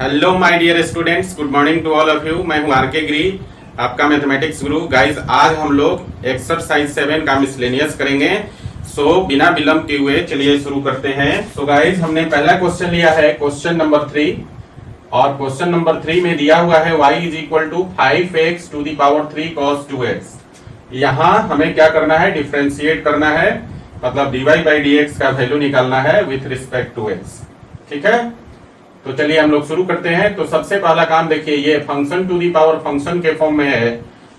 Hello my dear students, good morning to all of you. मैं हूं R K गिरी, आपका mathematics गुरु। Guys, आज हम लोग एक्सरसाइज 7 का मिसलेनियस करेंगे। बिना विलंब किए हुए चलिए शुरू करते हैं। गाइस, हमने पहला क्वेश्चन लिया है, क्वेश्चन नंबर 3। और क्वेश्चन नंबर 3 में दिया हुआ है y is equal to 5x to the power 3 cos 2x। यहाँ हमें क्या करना है, डिफ्रेंशिएट करना है, मतलब dy बाई dx का वैल्यू निकालना है विथ रिस्पेक्ट टू x। ठीक है, तो चलिए हम लोग शुरू करते हैं। तो सबसे पहला काम देखिए, ये function to the power function के फॉर्म में है,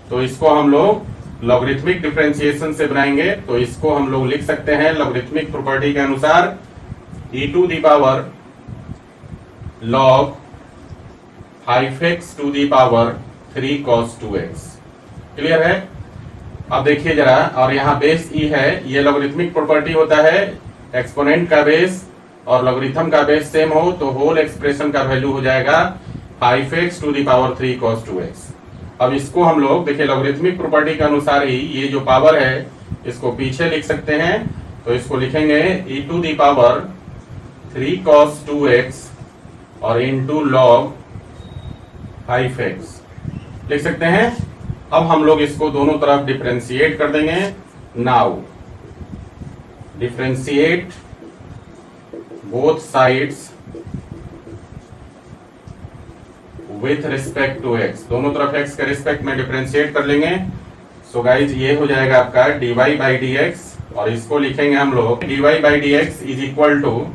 तो इसको हम लोग लॉगरिथमिक डिफरेंशिएशन से बनाएंगे। तो इसको हम लोग लिख सकते हैं लॉगरिथमिक प्रॉपर्टी के अनुसार e to the power log 5x to the power 3 cos 2x। Clear है? अब देखिए जरा, और यहाँ बेस e है, ये लॉगरिथमिक प्रॉपर्टी होता है, एक्सपोनेंट का बेस और लॉगरिथम का बेस सेम हो तो होल एक्सप्रेशन का वैल्यू हो जाएगा 5x to the power 3 cos 2x। अब इसको हम लोग देखिए लॉगरिथमिक प्रॉपर्टी के अनुसार ही ये जो पावर है इसको पीछे लिख सकते हैं। तो इसको लिखेंगे e to the power 3 cos 2x और इनटू log 5x लिख सकते हैं। अब हम लोग इसको दोनों तरफ डिफरेंशिएट कर देंगे। Now differentiate both sides with respect to x, दोनों तरफ x के रिस्पेक्ट में डिफरेंशिएट कर लेंगे। सो गाइज, ये हो जाएगा आपका dy बाई dx, और इसको लिखेंगे हम लोग dy by dx is equal to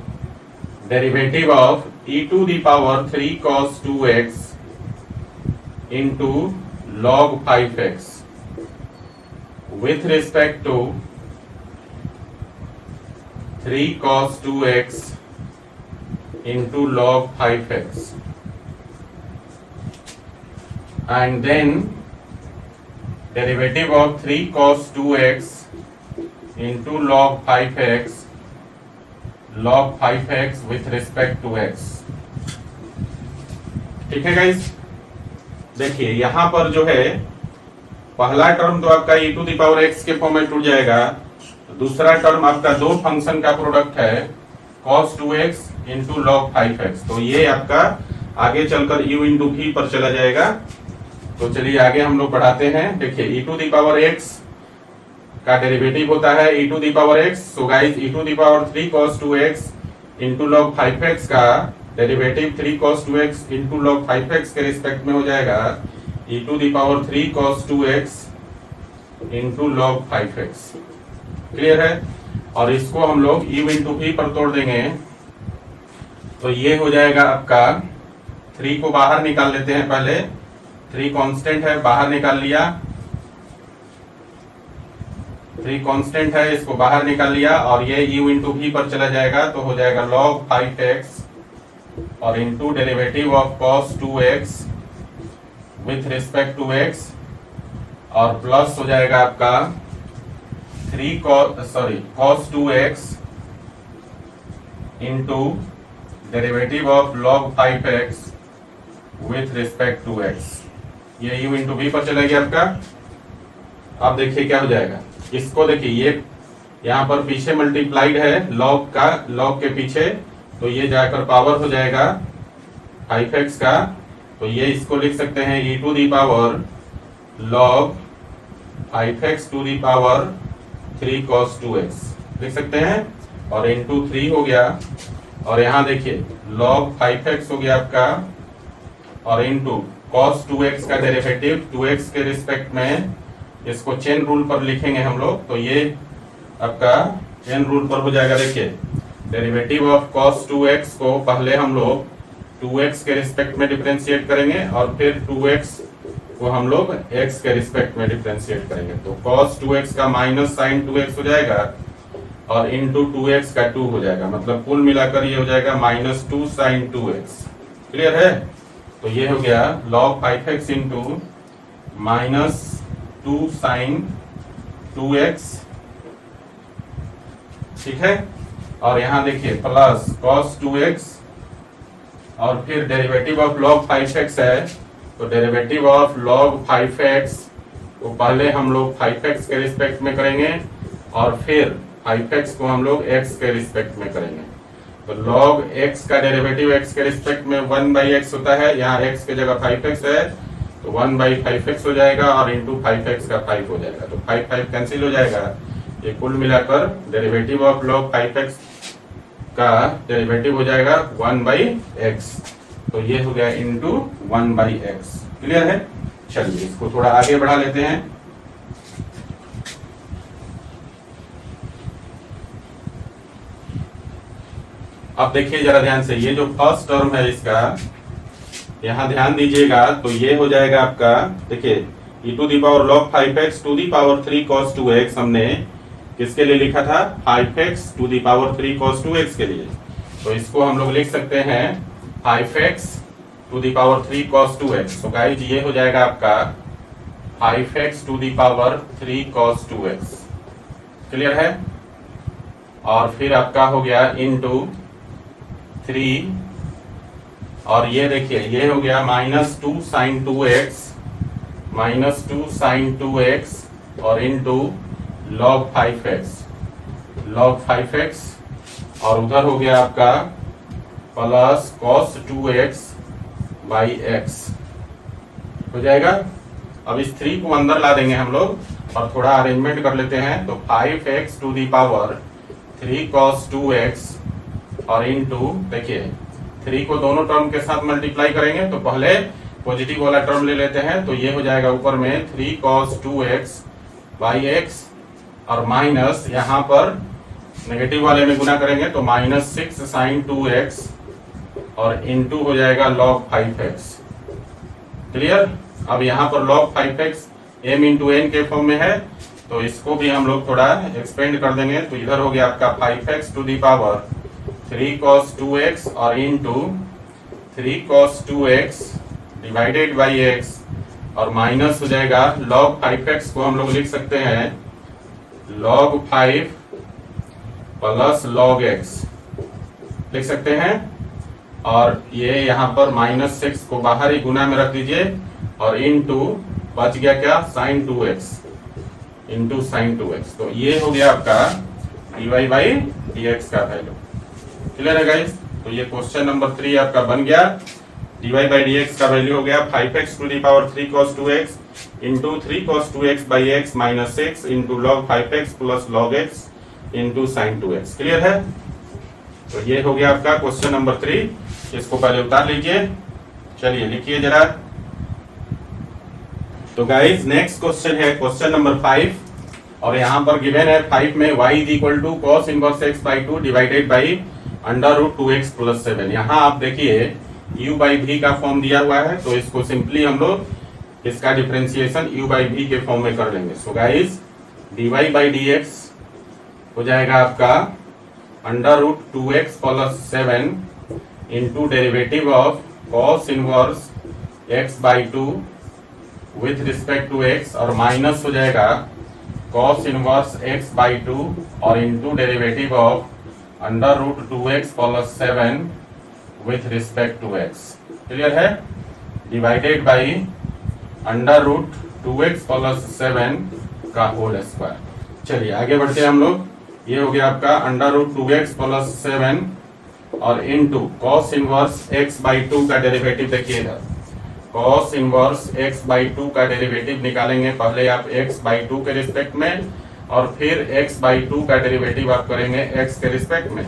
derivative of e to the power 3 cos 2x into log 5x with respect to 3 cos 2x into log 5x, and then derivative of 3 cos 2x into log 5x with respect to x। ठीक है guys, देखिए यहां पर जो है पहला term तो आपका e to the power x के फॉर्म में टूट जाएगा, दूसरा टर्म आपका दो फंक्शन का प्रोडक्ट है cos 2x into log 5x, तो ये आपका आगे चलकर u इंटू v पर चला जाएगा। तो चलिए आगे हम लोग बढ़ाते हैं। देखिए e to the power x का डेरिवेटिव होता है e to the power x। So guys, e to the power 3 cos 2x into log 5x का derivative 3 cos 2x into log 5x के रिस्पेक्ट में हो जाएगा e to the power 3 cos 2x into log 5x। Clear है? और इसको हम लोग u इंटू v पर तोड़ देंगे, तो ये हो जाएगा आपका 3 को बाहर निकाल लेते हैं। पहले 3 कांस्टेंट है, बाहर निकाल लिया, 3 कांस्टेंट है, इसको बाहर निकाल लिया, और ये u इंटू v पर चला जाएगा, तो हो जाएगा log 5x और into derivative of cos 2x with respect to x, और प्लस हो जाएगा आपका cos 2x into derivative of log 5x with respect to x। ये u इंटू v पर चला गया आपका। अब देखिए क्या हो जाएगा, इसको देखिए ये यहाँ पर पीछे मल्टीप्लाइड है log के पीछे, तो ये जाकर पावर हो जाएगा 5x का, तो ये इसको लिख सकते हैं e to the power log 5x to the power 3 cos 2x लिख सकते हैं, और इंटू 3 हो गया, और यहाँ देखिए log 5x हो गया आपका, और इंटू cos 2x का डेरिवेटिव 2x के रिस्पेक्ट में, इसको चेन रूल पर लिखेंगे हम लोग, तो ये आपका चेन रूल पर हो जाएगा। देखिए डेरिवेटिव ऑफ cos 2x को पहले हम लोग 2x के रिस्पेक्ट में डिफरेंशिएट करेंगे, और फिर 2x को हम लोग x के रिस्पेक्ट में डिफरेंशिएट करेंगे। तो cos 2x का माइनस साइन 2x हो जाएगा, और इंटू 2x का 2 हो जाएगा, मतलब कुल मिलाकर ये हो जाएगा -2 साइन 2x। क्लियर है? तो ये हो गया log 5x into -2 sign 2x। ठीक है, और यहाँ देखिए प्लस cos 2x, और फिर डेरिवेटिव ऑफ log 5x है, तो डेरिवेटिव ऑफ log 5x को पहले हम लोग 5x के रिस्पेक्ट में करेंगे, और फिर 5x को हम लोग x के रिस्पेक्ट में करेंगे। तो log x का डेरिवेटिव x के रिस्पेक्ट में 1/x होता है, यहाँ x के जगह 5x है तो 1/5x हो जाएगा और इंटू 5x का 5 हो जाएगा, तो 5 कैंसिल हो जाएगा। ये कुल मिलाकर डेरिवेटिव ऑफ log 5x का डेरिवेटिव हो जाएगा 1/x, तो ये हो गया इंटू 1/x। क्लियर है? चलिए इसको थोड़ा आगे बढ़ा लेते हैं। अब देखिए जरा ध्यान से, ये जो फर्स्ट टर्म है इसका, यहां ध्यान दीजिएगा, तो ये हो जाएगा आपका, देखिए e to the power log 5x to the power 3 cos 2x हमने किसके लिए लिखा था? 5x to the power 3 cos 2x के लिए। तो इसको हम लोग लिख सकते हैं 5x to the power 3 cos 2x। तो गाइस ये हो जाएगा आपका 5x to the power 3 cos 2x। Clear है? और फिर आपका हो गया इनटू 3, और ये देखिए ये हो गया -2 sin 2x, -2 sin 2x और इनटू log 5x, और उधर हो गया आपका plus cos 2x by x हो जाएगा। अब इस 3 को अंदर ला देंगे हम लोग और थोड़ा अरेंजमेंट कर लेते हैं, तो 5x to the power 3 cos 2x और इनटू, देखिए 3 को दोनों टर्म के साथ मल्टीप्लाई करेंगे, तो पहले पॉजिटिव वाला टर्म ले लेते हैं, तो ये हो जाएगा ऊपर में 3 cos 2x बाई x और माइनस यहाँ पर नेगेटिव वाले में गुना करेंगे तो -6 sin 2x और इनटू हो जाएगा log 5x। क्लियर? अब यहाँ पर log 5x m into n के फॉर्म में है, तो इसको भी हम लोग थोड़ा एक्सपेंड कर देंगे, तो इधर हो गया आपका 5x to the power 3 cos 2x और into 3 cos 2x divided by x और माइनस हो जाएगा log 5x को हम लोग लिख सकते हैं log 5 प्लस log x लिख सकते हैं, और ये यहाँ पर -6 को बाहर ही गुना में रख दीजिए और इनटू बच गया क्या? sin 2x into sin 2x। तो ये हो गया आपका dy बाई dx का वैल्यू। क्लियर है गाइस? तो ये क्वेश्चन नंबर 3 आपका बन गया। dy बाई dx का वैल्यू हो गया 5x to the power 3 cos 2x into 3 cos 2x by x minus 6 into log 5x plus log x into sin 2x। Clear है? तो ये हो गया आपका क्वेश्चन नंबर 3। इसको पहले उतार लीजिए। चलिए लिखिए जरा। तो गाइस नेक्स्ट क्वेश्चन है क्वेश्चन नंबर 5, और यहाँ पर गिवन है 5 में y is equal to cos inverse x by 2 divided by √2x plus 7। यहाँ आप देखिए u बाई v का फॉर्म दिया हुआ है, तो इसको सिंपली हम लोग इसका डिफरेंशिएशन u बाई v के फॉर्म में कर लेंगे। So guys dy by dx हो जाएगा आपका √2x plus 7 into derivative of cos inverse x by 2 with respect to x और माइनस हो जाएगा cos इनवर्स x बाई 2 और into derivative of √2x plus 7 with respect to x। Clear है? Divided by √2x plus 7 का whole square. चलिए आगे बढ़ते हैं हम लोग। ये हो गया आपका √2x प्लस 7 और into cos inverse x by 2 का डेरिवेटिव देखिएगा। cos इनवर्स x बाई 2 का डेरिवेटिव निकालेंगे, पहले आप x बाई 2 के रिस्पेक्ट में और फिर x बाई 2 का डेरिवेटिव आप करेंगे x के रिस्पेक्ट में।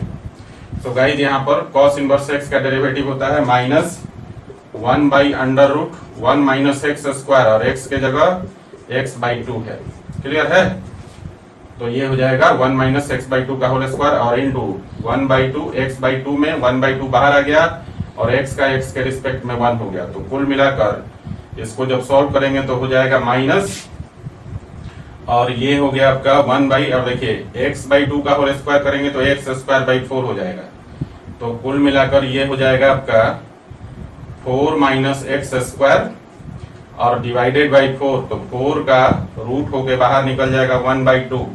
तो गाइस यहाँ पर cos इनवर्स x का डेरिवेटिव होता है -1 बाई √1 माइनस x स्क्वायर और x के जगह x बाई 2 है। क्लियर है? तो ये हो जाएगा 1 माइनस x बाई 2 का होल स्क्वायर और इनटू 1 बाई 2 x बाई 2 में 1 बाई 2 बाहर आ गया और x का x के रिस्पेक्ट में 1 हो गया। तो कुल मिलाकर इसको जब सॉल्व करेंगे तो हो जाएगा माइनस, और ये हो गया आपका 1 बाई, और देखिए x बाई 2 का होल स्क्वायर करेंगे तो x स्क्वायर बाई 4 हो जाएगा। तो कुल मिलाकर ये हो जाएगा आपका 4 माइनस x स्क्वायर और डिवाइडेड बाई 4, तो 4 का रूट होके बाहर निकल जाएगा 1 बाई 2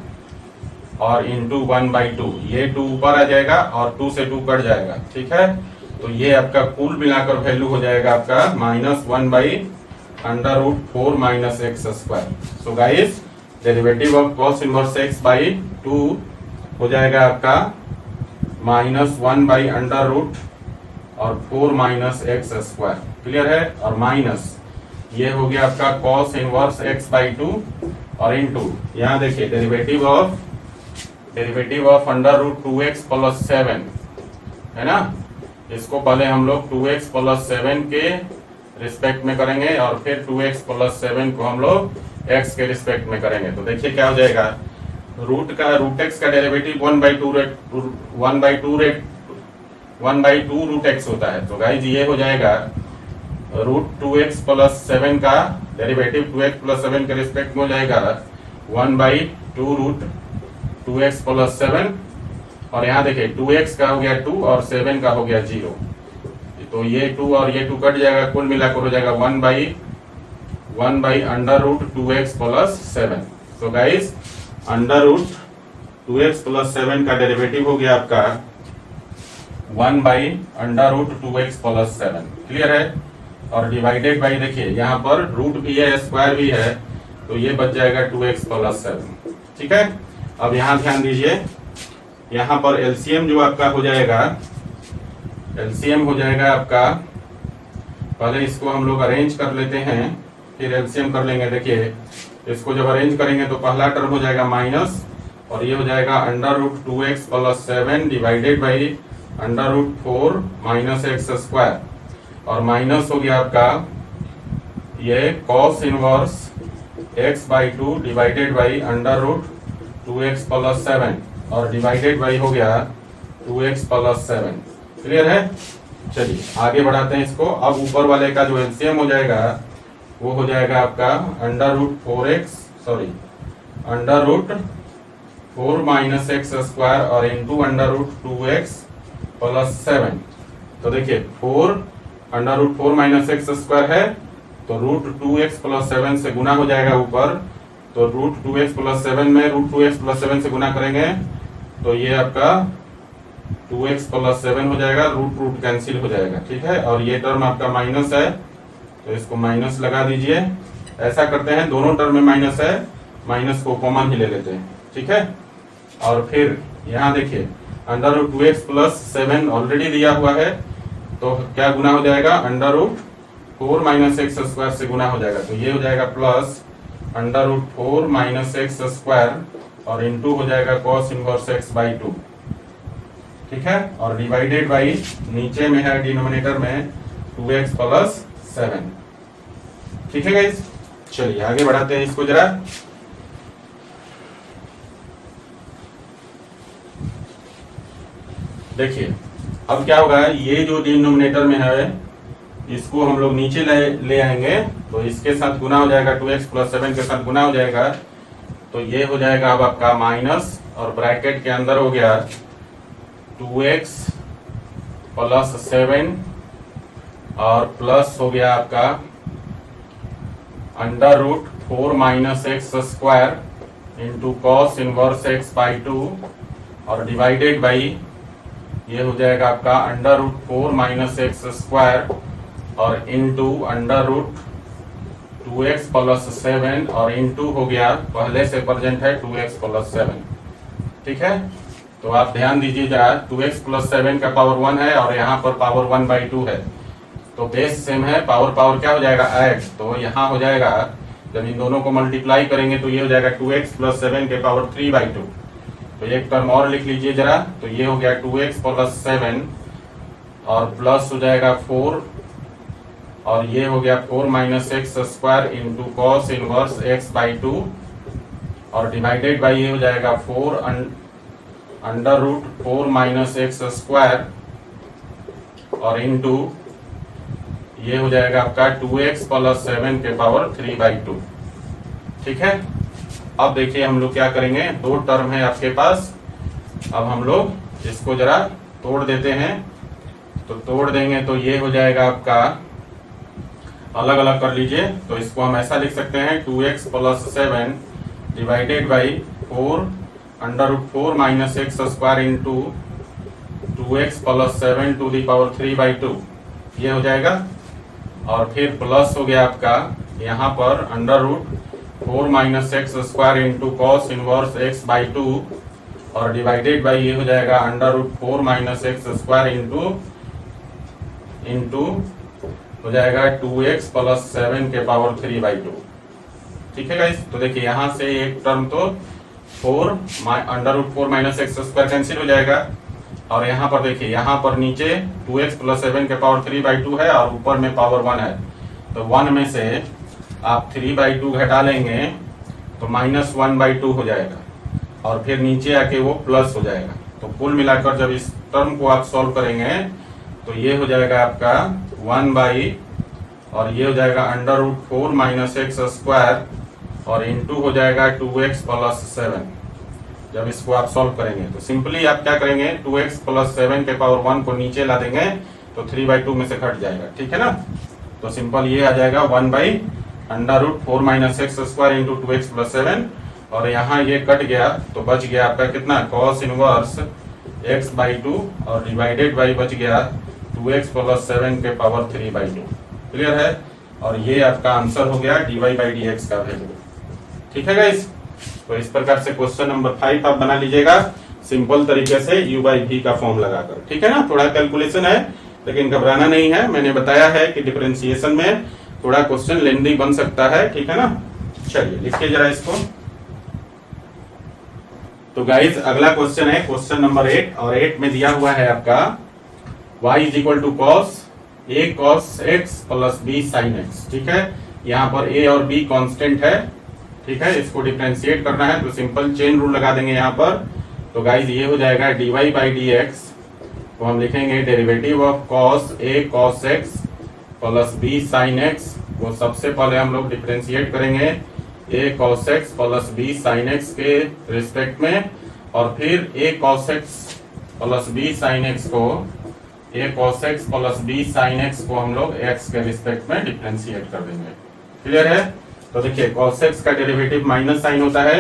और इंटू 1 बाई 2, ये 2 ऊपर आ जाएगा और 2 से 2 कट जाएगा। ठीक है? तो ये आपका कुल मिलाकर वैल्यू हो जाएगा आपका -1 by √4 minus x square. So guys derivative of cos inverse x by 2 हो जाएगा आपका माइनस 1 बाई अंडर रूट और 4 माइनस एक्स स्क्वायर। क्लियर है? और माइनस ये हो गया आपका कॉस इनवर्स x बाई 2 और इनटू यहाँ देखिए derivative of under root 2x plus 7 है ना। इसको पहले हम लोग 2x प्लस 7 के रिस्पेक्ट में करेंगे और फिर 2x प्लस 7 को हम लोग x के रिस्पेक्ट में करेंगे। तो देखिए क्या हो जाएगा, रूट x का डेरिवेटिव 1 बाई 2 रूट x होता है। तो गाइज ये हो जाएगा रूट 2x प्लस 7 का डेरिवेटिव 2x प्लस 7 के रिस्पेक्ट में हो जाएगा 1 बाई 2 रूट 2x प्लस 7 और यहाँ देखिए 2x का हो गया 2 और 7 का हो गया 0। तो ये 2 और ये 2 कट जाएगा, कुल मिलाकर हो जाएगा 1 by under root 2x plus 7। तो guys under root 2x plus 7 का डेरिवेटिव हो गया आपका 1 by under root 2x plus 7। Clear है? और डिवाइडेड बाई देखिए यहाँ पर रूट भी है स्क्वायर भी है, तो ये बच जाएगा 2x प्लस 7। ठीक है? अब यहाँ ध्यान दीजिए, यहाँ पर एलसीएम जो आपका हो जाएगा, एलसीएम हो जाएगा आपका, पहले इसको हम लोग अरेंज कर लेते हैं फिर एलसीएम कर लेंगे। देखिए इसको जब अरेंज करेंगे तो पहला टर्म हो जाएगा माइनस और ये हो जाएगा under root 2x plus 7 divided by under root 4 minus x square और माइनस हो गया आपका ये cos inverse x by 2 divided by under root 2x plus 7 और डिवाइडेड बाई हो गया 2x प्लस 7। क्लियर है? चलिए आगे बढ़ाते हैं इसको। अब ऊपर वाले का जो एलसीएम हो जाएगा वो हो जाएगा आपका under root 4 minus x square और into under root 2x plus 7। तो देखिए 4 under root 4 minus x square है तो रूट 2x प्लस 7 से गुना हो जाएगा ऊपर। तो रूट 2x प्लस 7 में रूट 2x प्लस 7 से गुना करेंगे तो ये आपका 2x प्लस 7 हो जाएगा, रूट कैंसिल हो जाएगा। ठीक है? और ये टर्म आपका माइनस है तो इसको माइनस लगा दीजिए। ऐसा करते हैं दोनों टर्म में माइनस है, माइनस को कॉमन ही ले लेते हैं। ठीक है? और फिर यहाँ देखिए under root 2x plus 7 already दिया हुआ है तो क्या गुना हो जाएगा, under root 4 minus x square से गुना हो जाएगा। तो ये हो जाएगा plus under root 4 minus x square और इंटू हो जाएगा कॉस इनवर्स x बाई 2। ठीक है? और डिवाइडेड बाई नीचे में है डिनोमिनेटर में 2x प्लस 7। ठीक है गाइस? चलिए आगे बढ़ाते हैं इसको जरा। देखिए अब क्या होगा, ये जो डिनोमिनेटर में है इसको हम लोग नीचे ले आएंगे तो इसके साथ गुना हो जाएगा, 2x प्लस 7 के साथ गुना हो जाएगा तो ये हो जाएगा अब आपका माइनस और ब्रैकेट के अंदर हो गया 2x प्लस 7 और प्लस हो गया आपका under root 4 minus x square into cos inverse x by 2 और डिवाइडेड बाई ये हो जाएगा आपका under root 4 minus x square और into under root 2x plus 7 और इंटू हो गया पहले से प्रेजेंट है 2x प्लस 7। ठीक है? तो आप ध्यान दीजिए जरा, 2x प्लस 7 का पावर 1 है और यहाँ पर पावर 1 बाई 2 है तो बेस सेम है, पावर क्या हो जाएगा, ऐड। तो यहाँ हो जाएगा जब इन दोनों को मल्टीप्लाई करेंगे तो ये हो जाएगा 2x प्लस 7 के पावर 3 बाई 2। तो एक टर्म और लिख लीजिए जरा, तो ये हो गया 2x प्लस 7 और प्लस हो जाएगा 4 और ये हो गया 4 minus x square into cos inverse x by 2 और डिवाइडेड बाई ये हो जाएगा 4 under root 4 minus x square और इंटू ये हो जाएगा आपका 2x प्लस 7 के पावर 3 बाई 2। ठीक है? अब देखिए हम लोग क्या करेंगे, दो टर्म है आपके पास, अब हम लोग इसको जरा तोड़ देते हैं। तो तोड़ देंगे तो ये हो जाएगा आपका, अलग अलग कर लीजिए तो इसको हम ऐसा लिख सकते हैं 2x plus 7 divided by 4 under root 4 minus x square into 2x plus 7 to the power 3 by 2 ये हो जाएगा। और फिर प्लस हो गया आपका यहाँ पर under root 4 minus x square into cos inverse x by 2 और डिवाइडेड बाई ये हो जाएगा √4 माइनस एक्स स्क्वायर इंटू हो जाएगा 2x प्लस 7 के पावर 3/2। ठीक है गाइस, तो देखिए यहाँ से एक टर्म तो √4 माइनस एक्स स्क्वायर कैंसिल हो जाएगा, और यहाँ पर देखिए यहाँ पर नीचे 2x प्लस 7 के पावर 3/2 है और ऊपर में पावर 1 है, तो 1 में से आप 3/2 घटा लेंगे तो -1/2 हो जाएगा, और फिर नीचे आके वो प्लस हो जाएगा। तो कुल मिलाकर जब इस टर्म को आप सॉल्व करेंगे तो ये हो जाएगा आपका 1 और ये हो जाएगा √4 माइनस एक्स स्क्वायर और इंटू हो जाएगा 2x प्लस 7। जब इसको आप सॉल्व करेंगे तो सिंपली आप क्या करेंगे, 2x प्लस 7 के पावर 1 को नीचे ला देंगे तो 3/2 में से घट जाएगा। ठीक है ना, तो सिंपल ये आ जाएगा 1/√4 minus x square into 2x plus 7, और यहाँ ये कट गया तो बच गया आपका कितना, cos इनवर्स x/2 और डिवाइडेड बाई बच गया 2x प्लस 7 के पावर 3/2। क्लियर है, और ये आपका आंसर हो गया dy/dx का वैल्यू। ठीक है गाइस, तो इस प्रकार से क्वेश्चन नंबर 5 आप बना लीजिएगा सिंपल तरीके से u/v का फॉर्म लगाकर। ठीक है ना, थोड़ा कैलकुलेशन है लेकिन घबराना नहीं है, मैंने बताया है कि डिफरेंशिएशन में थोड़ा क्वेश्चन लेंदी बन सकता है। ठीक है ना, चलिए लिखिए जरा इसको। तो गाइस अगला क्वेश्चन है क्वेश्चन नंबर 8, और 8 में दिया हुआ है आपका y = cos a cos x plus b sin x। ठीक है, यहाँ पर a और b कांस्टेंट है। ठीक है, इसको डिफरेंशिएट करना है तो सिंपल चेन रूल लगा देंगे यहाँ पर। तो गाइस ये हो जाएगा dy/dx, तो हम लिखेंगे derivative of cos a cos x plus b sin x। वो सबसे पहले हम लोग डिफरेंशिएट करेंगे a cos x plus b sin x के रिस्पेक्ट में, और फिर a cos x plus b sin x को a cos x plus b sin x को हम लोग x के रिस्पेक्ट में डिफरेंशिएट कर देंगे। क्लियर है, तो देखिए cos x का डेरिवेटिव माइनस साइन होता है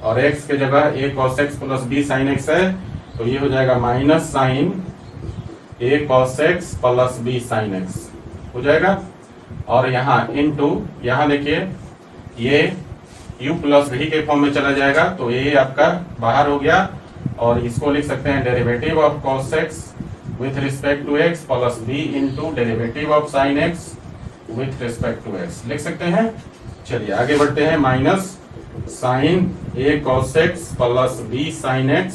और x के जगह a cos x plus b sin x है, तो ये हो जाएगा minus sine a cos x plus b sin x हो जाएगा, और यहाँ इनटू यहाँ देखिए ये u प्लस v के फॉर्म में चला जाएगा, तो ये आपका बाहर हो गया, और इसको लिख सकते हैं derivative of cos x with respect to x plus b into derivative of sin x with respect to x लिख सकते हैं। चलिए आगे बढ़ते हैं, minus sine a cos x plus b sin x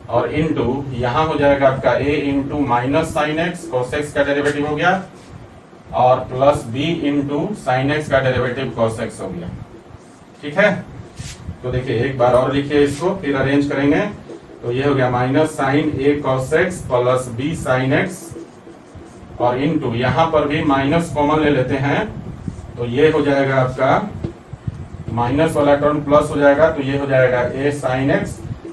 और इंटू यहाँ हो जाएगा आपका a into minus sine x, cos x का डेरिवेटिव हो गया, और plus b into sine x का डेरिवेटिव cos x हो गया। ठीक है, तो देखिए एक बार और लिखिए इसको, फिर अरेंज करेंगे, तो ये हो गया minus sine a cos x plus b sin x, और इंटू यहाँ पर भी माइनस कॉमन ले लेते हैं, तो ये हो जाएगा आपका माइनस वाला टर्म प्लस हो जाएगा, तो ये हो जाएगा a sin x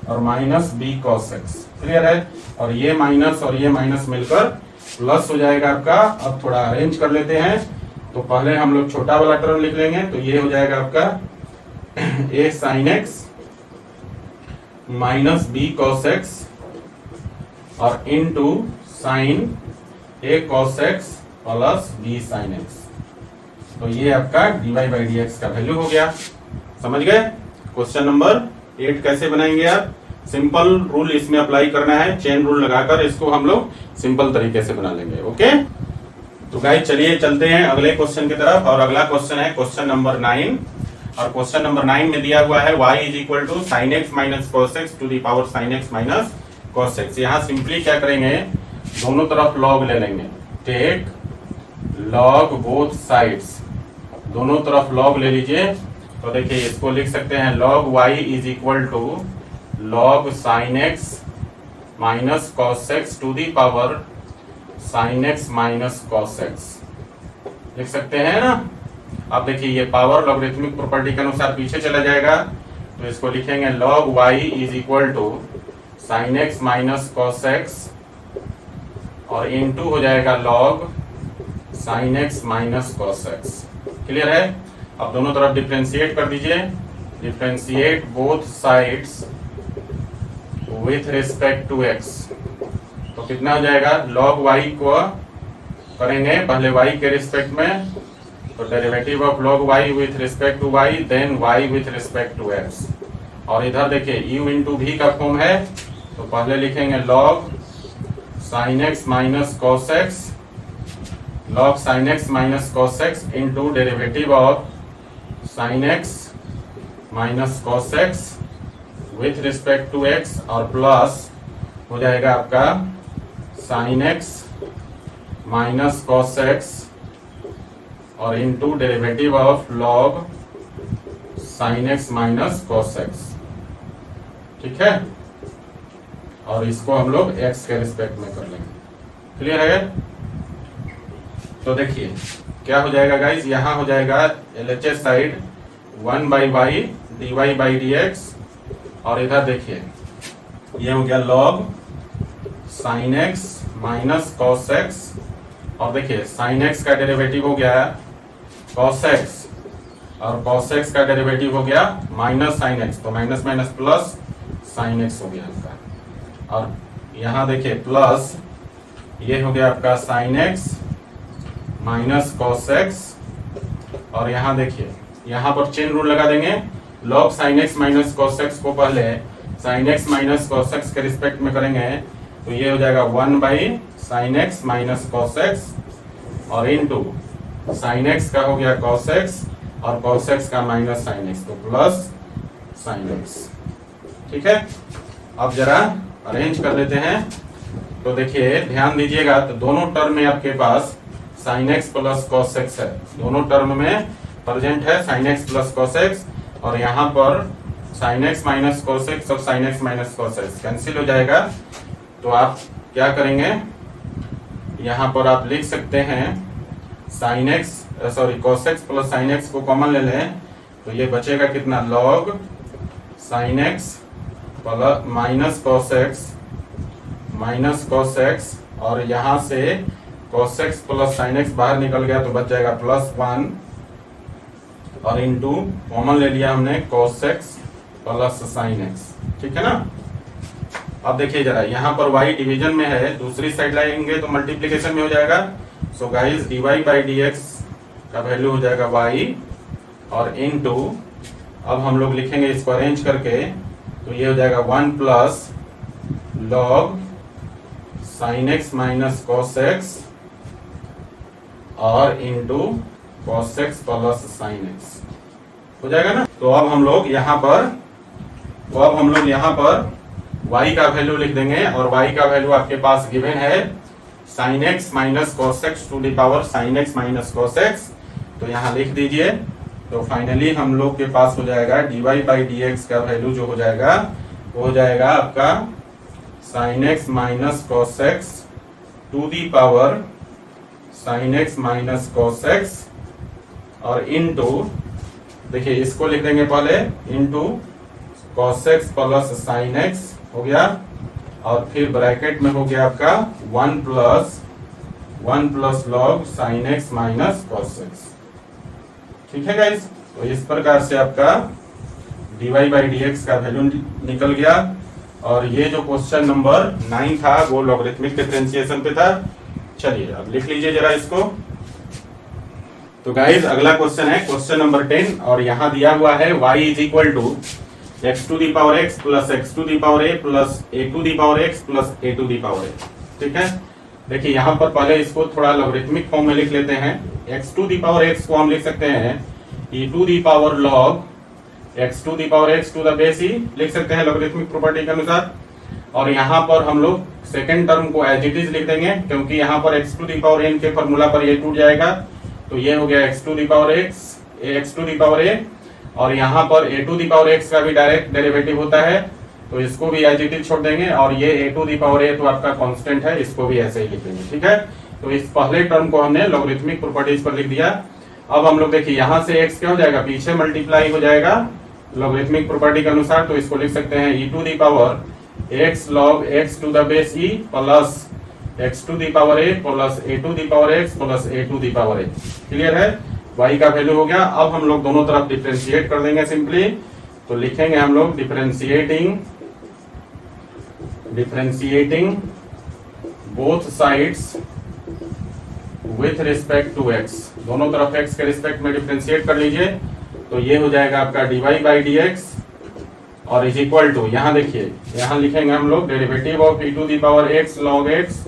और minus b cos x। Clear है, और ये माइनस मिलकर प्लस हो जाएगा आपका। अब थोड़ा अरेंज कर लेते हैं, तो पहले हम लोग छोटा वाला टर्म लिख लेंगे, तो ये हो जाएगा आपका a sin x minus b cos x और into sine a cos x plus b sin x, तो ये आपका dy/dx का वैल्यू हो गया। समझ गए, क्वेश्चन नंबर 8 कैसे बनाएंगे आप, सिंपल रूल इसमें अप्लाई करना है, चेन रूल लगाकर इसको हम लोग सिंपल तरीके से बना लेंगे। ओके, तो गाइस चलिए चलते हैं अगले क्वेश्चन की तरफ, और अगला क्वेश्चन है क्वेश्चन नंबर 9, और क्वेश्चन नंबर 9 में दिया हुआ है y = sin x minus cos x to the power sin x minus cos x। यहाँ सिंपली क्या करेंगे, दोनों तरफ लॉग ले लेंगे, टेक लॉग बोथ साइड्स, दोनों तरफ लॉग ले लीजिए। तो देखिए इसको लिख सकते हैं log y = log sin x minus cos x to the power sin x minus cos x लिख सकते हैं ना। अब देखिए ये पावर लॉगरिथमिक प्रॉपर्टी के अनुसार पीछे चला जाएगा, तो इसको लिखेंगे log y = sin x minus cos x और इंटू हो जाएगा log sin x minus cos x। Clear है, अब दोनों तरफ डिफरेंशिएट कर दीजिए, differentiate both sides with respect to x, तो कितना हो जाएगा, log y को करेंगे पहले y के रिस्पेक्ट में, तो derivative of log y with respect to y, then y with respect to x। और इधर देखिए u इंटू भी का फॉर्म है, तो पहले लिखेंगे log sin x minus cos x, log sin x minus cos x into derivative of sin x minus cos x with respect to x, और प्लस हो जाएगा आपका sin x minus cos x और into derivative of log sin x minus cos x। ठीक है, और इसको हम लोग x के रिस्पेक्ट में कर लेंगे। क्लियर है? तो देखिए क्या हो जाएगा गाइस, यहां हो जाएगा LHS साइड 1/y dy/dx, और इधर देखिए ये हो गया log sin x minus cos x, और देखिए sin x का डेरिवेटिव हो गया cos x, और cos x का डेरिवेटिव हो गया माइनस sin x, तो minus minus plus sin x हो गया आपका। और यहाँ देखिए प्लस ये हो गया आपका sin x minus cos x, और यहाँ देखिए यहाँ पर चेन रूल लगा देंगे, log sin x minus cos x को पहले sin x minus cos x के रिस्पेक्ट में करेंगे, तो ये हो जाएगा 1/sin x minus cos x, और इनटू sin x का हो गया cos x, और cos x का माइनस sin x, तो प्लस sin x। ठीक है, अब जरा अरेंज कर लेते हैं। तो देखिए ध्यान दीजिएगा, तो दोनों टर्म में आपके पास sin x plus cos x है, दोनों टर्म में प्रेजेंट है sin x plus cos x, और यहाँ पर sin x minus cos x और sin x minus cos x cancel हो जाएगा। तो आप क्या करेंगे, यहाँ पर आप लिख सकते हैं sin x cos x plus sin x को कॉमन ले लें, तो ये बचेगा कितना, log sin x plus minus cos x, और यहाँ से cos x plus sin x बाहर निकल गया तो बच जाएगा +1, और इंटू कॉमन ले लिया हमने cos x plus sin x। ठीक है ना। अब देखिए जरा यहाँ पर y डिवीजन में है, दूसरी साइड लाएंगे तो मल्टीप्लीकेशन में हो जाएगा। सो गाइस dy/dx का वैल्यू हो जाएगा y, और इनटू अब हम लोग लिखेंगे इसको अरेंज करके, तो ये हो जाएगा 1 plus log sin x minus cos x और into cos x plus sin x हो जाएगा ना। तो अब हम लोग यहाँ पर y का वैल्यू लिख देंगे, और y का वैल्यू आपके पास गिवन है sin x minus cos x to the power sin x minus cos x, तो यहाँ लिख दीजिए। तो फाइनली हम लोग के पास हो जाएगा dy/dx का वैल्यू जो हो जाएगा वो हो जाएगा आपका sin x minus cos x to the power sin x minus cos x, और इनटू देखिए इसको लिख देंगे पहले into cos x plus sin x हो गया, और फिर ब्रैकेट में हो गया आपका 1 plus log sin x minus cos x। ठीक है गाइस, तो इस प्रकार से आपका dy/dx का वैल्यू निकल गया, और ये जो क्वेश्चन नंबर 9 था वो लॉगरिथमिक डिफरेंशिएशन पे था। चलिए अब लिख लीजिए जरा इसको। तो गाइस अगला क्वेश्चन है क्वेश्चन नंबर 10, और यहाँ दिया हुआ है y is equal to x to the power x plus x to the power a plus a to the power x plus a to the power a। ठीक है, देखिए यहाँ पर पहले इसको थोड़ा लॉगरिथमिक फॉर्म में लिख लेते हैं। x to the power x को हम लिख सकते हैं e to the power log x to the power x to the base e, लिख सकते हैं लॉगरिथमिक प्रॉपर्टी के अनुसार। और यहाँ पर हम लोग सेकेंड टर्म को एज इट इज लिख देंगे, क्योंकि यहाँ पर x to the power n के फॉर्मूला पर ये टूट जाएगा, तो ये हो गया x to the power x to the power a, और यहाँ पर a to the power x का भी डायरेक्ट डेरिवेटिव होता है, तो इसको भी एज इट इज छोड़ देंगे, और ये a to the power a तो आपका कांस्टेंट है, इसको भी ऐसे ही लिख देंगे। ठीक है, तो इस पहले टर्म को हमने लॉगरिथमिक प्रॉपर्टीज पर लिख दिया। अब हम लोग देखिए यहाँ से x क्या हो जाएगा, पीछे मल्टीप्लाई हो जाएगा लॉगरिथमिक प्रॉपर्टी के अनुसार, तो इसको लिख सकते हैं e to the power x log x to the base e plus x to the power a plus a to the power x plus a to the power a। Clear है, y का value हो गया। अब हम लोग दोनों तरफ differentiate कर देंगे सिंपली, तो लिखेंगे हम लोग differentiating both sides with respect to x, दोनों तरफ x के रिस्पेक्ट में डिफरेंशिएट कर लीजिए, तो ये हो जाएगा आपका dy/dx और इज इक्वल टू, यहाँ देखिए यहाँ लिखेंगे हम लोग derivative of e to the power x log x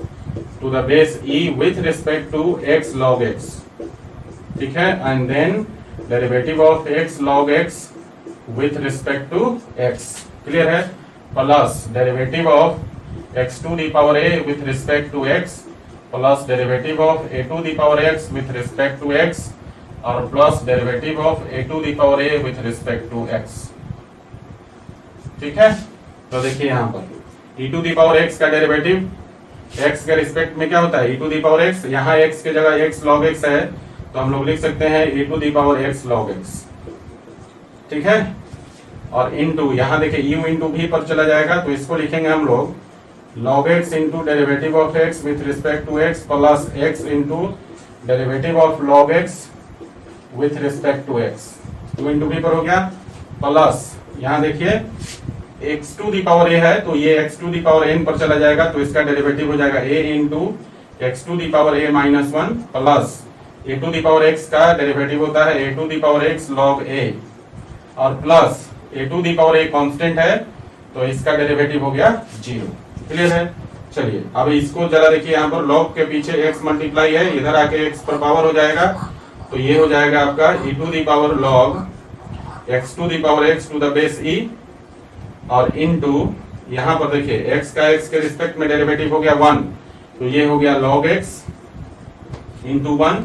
to the base e with respect to x log x, ठीक है, and then derivative of x log x with respect to x, clear है, plus derivative of x to the power a with respect to x plus derivative of a to the power x with respect to x और plus derivative of a to the power a with respect to x, ठीक है। तो देखिए यहाँ पर e to the power x का derivative x के respect में क्या होता है, e to the power x, यहाँ x के जगह x log x है तो हम लोग लिख सकते हैं e to the power x log x, ठीक है। और इनटू यहाँ देखिए u इंटू v पर चला जाएगा तो इसको लिखेंगे हम लोग log x into derivative of x with respect to x plus x into derivative of log x with respect to x, u into v पर हो गया, प्लस यहाँ देखिए x to the power a है तो ये x to the power n पर चला जाएगा तो इसका डेरिवेटिव हो जाएगा a into x to the power a minus 1 plus a to the power x का डेरिवेटिव होता है a to the power x log a और plus a to the power a constant है तो इसका डेरिवेटिव हो गया 0, क्लियर है। चलिए अब इसको जरा देखिए, यहाँ पर log के पीछे x मल्टीप्लाई है, इधर आके x पर पावर हो जाएगा तो ये हो जाएगा आपका e to the power log x to the power x to the base e और इनटू यहाँ पर देखिए x का x के रिस्पेक्ट में डेरिवेटिव हो गया 1 तो ये हो गया log x इंटू 1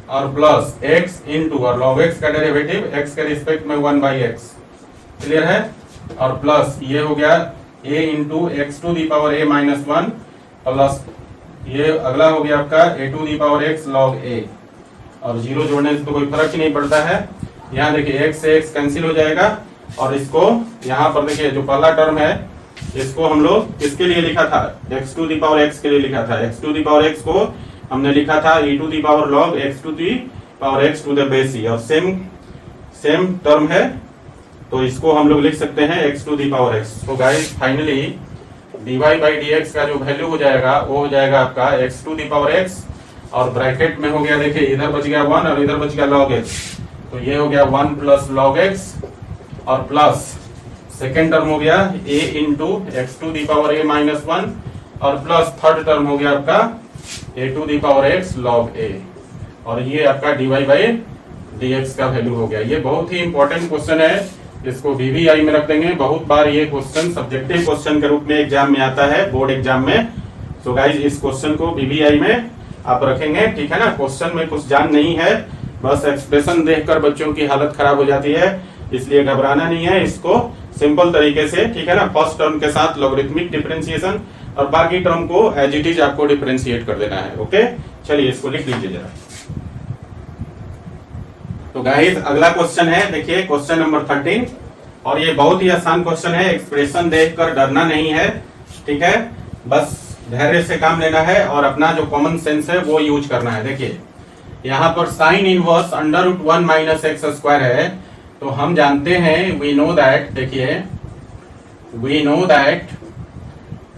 और प्लस x इंटू और log x का डेरिवेटिव x के रिस्पेक्ट में 1/x, क्लियर है, और प्लस ये हो गया a into x to the power a minus 1 plus ये अगला हो गया आपका a to the power x log a और 0 जोड़ने से तो कोई फर्क ही नहीं पड़ता है। यहाँ देखिए x से x कैंसिल हो जाएगा और इसको यहाँ पर देखिए जो पहला टर्म है इसको हम लोग किसके लिए लिखा था, x to the power x के लिए लिखा था, x to the power x को हमने लिखा था e to the power log x to the power x to the base e और सेम टर्म है तो इसको हम लोग लिख सकते हैं x to the power x। तो guys finally dy by dx का जो वैल्यू हो जाएगा वो हो जाएगा आपका x to the power x और ब्रैकेट में हो गया देखिए इधर बच गया 1 और इधर बच गया log x तो ये हो गया 1 प्लस log x और प्लस सेकेंड टर्म हो गया a into x to the power a minus 1 और प्लस थर्ड टर्म हो गया आपका a to the power x log a और ये आपका dy बाई dx का वैल्यू हो गया। ये बहुत ही इंपॉर्टेंट क्वेश्चन है, इसको VVI में रख देंगे, बहुत बार ये क्वेश्चन सब्जेक्टिव क्वेश्चन के रूप में एग्जाम में आता है बोर्ड एग्जाम में। सो गाइस इस क्वेश्चन को VVI में आप रखेंगे, ठीक है ना। क्वेश्चन में कुछ जान नहीं है, बस एक्सप्रेशन देखकर बच्चों की हालत खराब हो जाती है, इसलिए घबराना नहीं है, इसको सिंपल तरीके से, ठीक है ना, फर्स्ट टर्म के साथ लॉगरिथमिक डिफरेंशिएशन और बाकी टर्म को एज इट इज आपको डिफरेंशिएट कर देना है। ओके चलिए इसको लिख लीजिए जरा। तो गाइस अगला क्वेश्चन है, देखिए क्वेश्चन नंबर 13 और ये बहुत ही आसान क्वेश्चन है, एक्सप्रेशन देखकर डरना नहीं है, ठीक है, बस धैर्य से काम लेना है और अपना जो कॉमन सेंस है वो यूज करना है। देखिए यहाँ पर sine inverse under root 1 minus x square है तो हम जानते हैं वी नो दैट, देखिए we know that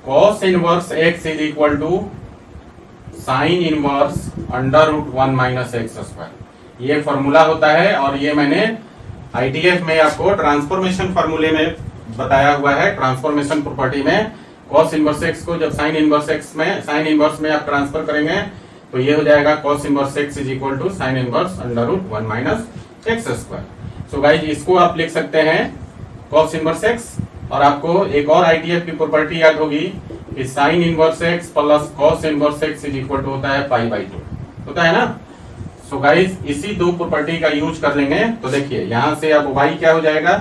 cos inverse x is equal to sine inverse under root 1 minus x square, ये फॉर्मूला होता है और ये मैंने आईटीएफ में आपको ट्रांसफॉर्मेशन फार्मूले में बताया हुआ है। ट्रांसफॉर्मेशन प्रॉपर्टी में कॉस इनवर्स एक्स को जब साइन इनवर्स में आप ट्रांसफर करेंगे तो ये हो जाएगा cos inverse x is equal to sine inverse under root 1 minus x square. So guys इसको आप लिख सकते हैं कॉस इनवर्स एक्स और आपको एक और आईटीएफ की प्रॉपर्टी याद होगी कि sine inverse x plus cos inverse x is equal to होता है π/2, होता है ना। सो गाइस इसी दो प्रॉपर्टी का यूज कर लेंगे तो देखिए यहाँ से अब y क्या हो जाएगा,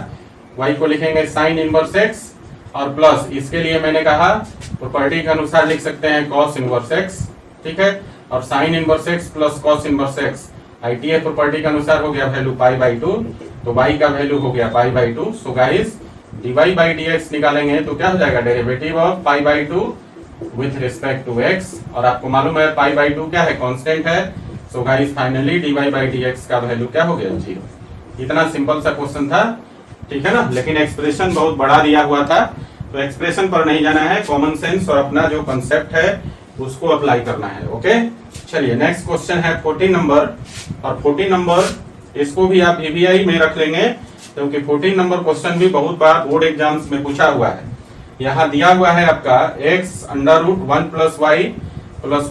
y को लिखेंगे साइन इनवर्स एक्स और प्लस इसके लिए मैंने कहा प्रॉपर्टी के अनुसार लिख सकते हैं कॉस इनवर्स एक्स, ठीक है, और sign inverse x plus cos inverse x ITF property के अनुसार हो गया वैल्यू π/2 तो y का वैल्यू हो गया π/2। So guys dy by dx निकालेंगे तो क्या हो जाएगा derivative of π/2 with respect to x और आपको मालूम है π/2 क्या है, कांस्टेंट है। So guys finally dy by dx का वैल्यू क्या हो गया 0। इतना सिंपल सा क्वेश्चन था, ठीक है ना, लेकिन एक्सप्रेशन बहुत बड़ा दिया हुआ था तो एक्सप्रेशन पर नहीं जाना है, कॉमन सेंस और अपना जो कंसेप्ट है उसको अप्लाई करना है। ओके चलिए नेक्स्ट क्वेश्चन है 14 नंबर और 14 नंबर इसको भी आप VVI में रख लेंगे क्योंकि 14 नंबर क्वेश्चन भी बहुत बार बोर्ड एग्जाम्स में पूछा हुआ है। यहाँ दिया हुआ है आपका x under root 1 plus